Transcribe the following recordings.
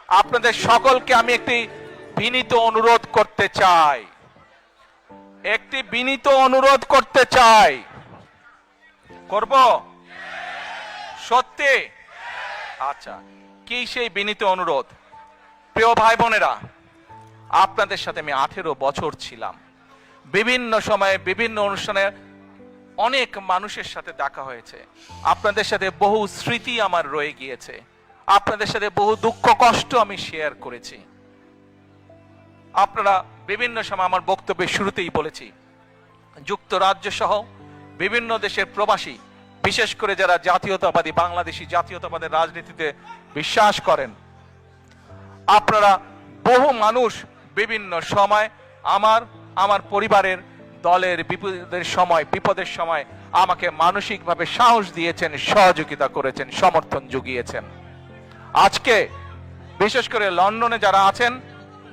আপনাদের সকলকে আমি একটি বিনীত অনুরোধ করতে চাই, করব সত্যি? আচ্ছা, কি সেই বিনীত অনুরোধ? প্রিয় ভাই বোনেরা, আপনাদের সাথে আমি 18 বছর ছিলাম। বিভিন্ন সময়ে বিভিন্ন অনুষ্ঠানে অনেক মানুষের সাথে দেখা হয়েছে। আপনাদের সাথে বহু স্মৃতি আমার রয়ে গিয়েছে। আপনাদের সাথে বহু দুঃখ কষ্ট আমি শেয়ার করেছি। আপনারা বিভিন্ন সময়, আমার বক্তব্যের শুরুতেই বলেছি, যুক্তরাজ্য সহ বিভিন্ন দেশের প্রবাসী, বিশেষ করে যারা জাতীয়তাবাদী, বাংলাদেশি জাতীয়তাবাদের রাজনীতিতে বিশ্বাস করেন, আপনারা বহু মানুষ বিভিন্ন সময় আমার পরিবারের দলের বিপদের সময় আমাকে মানসিকভাবে সাহস দিয়েছেন, সহযোগিতা করেছেন, সমর্থন জুগিয়েছেন। আজকে বিশেষ করে লন্ডনে যারা আছেন,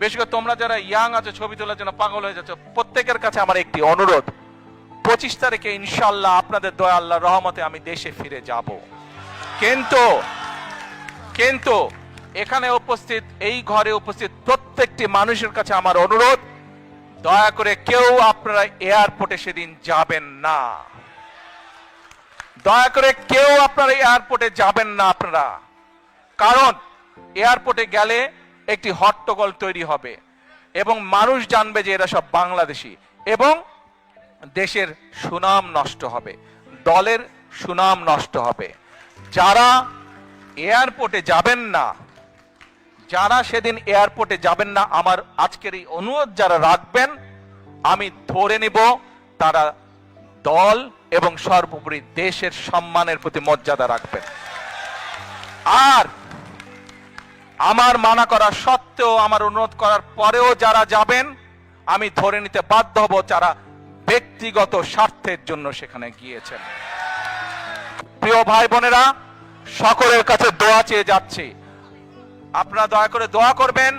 বিশেষ করে তোমরা যারা ইয়াং আছো, ছবি তোলার জন্য পাগল হয়ে যাচ্ছ, প্রত্যেকের কাছে আমার একটি অনুরোধ, 25 তারিখে ইনশাআল্লাহ আপনাদের দয়া আল্লাহর রহমতে আমি দেশে ফিরে যাব। কিন্তু এখানে উপস্থিত, এই ঘরে উপস্থিত প্রত্যেকটি মানুষের কাছে আমার অনুরোধ, দয়া করে কেউ আপনারা এয়ারপোর্টে সেদিন যাবেন না। দয়া করে কেউ আপনারা এয়ারপোর্টে যাবেন না আপনারা। কারণ এয়ারপোর্টে গেলে একটি হট্টগোল তৈরি হবে এবং মানুষ জানবে যে এরা সব বাংলাদেশি, এবং দেশের সুনাম নষ্ট হবে, দলের সুনাম নষ্ট হবে। যারা এয়ারপোর্টে যাবেন না, যারা সেদিন এয়ারপোর্টে যাবেন না, আমার আজকের এই অনুরোধ যারা রাখবেন, আমি ধরে নিব তারা দল এবং সর্বোপরি দেশের সম্মানের প্রতি মর্যাদা রাখবেন। আর আমার মানা করা সত্ত্বেও, আমার অনুরোধ করার পরেও যারা যাবেন, আমি ধরে নিতে বাধ্য হব যারা ব্যক্তিগত স্বার্থের জন্য সেখানে গিয়েছেন। প্রিয় ভাই বোনেরা, সকলের কাছে দোয়া চেয়ে যাচ্ছি, আপনারা দয়া করে দোয়া করবেন,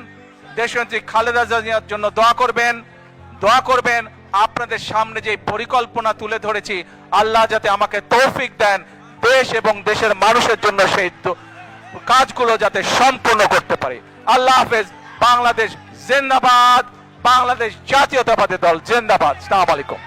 দেশনেত্রী খালেদা জিয়ার জন্য দোয়া করবেন। আপনাদের সামনে যে পরিকল্পনা তুলে ধরেছি, আল্লাহ যাতে আমাকে তৌফিক দেন দেশ এবং দেশের মানুষের জন্য সেই কাজগুলো যাতে সম্পূর্ণ করতে পারি। আল্লাহ হাফেজ। বাংলাদেশ জিন্দাবাদ, বাংলাদেশ জাতীয়তাবাদী দল জিন্দাবাদ। আসসালামু আলাইকুম।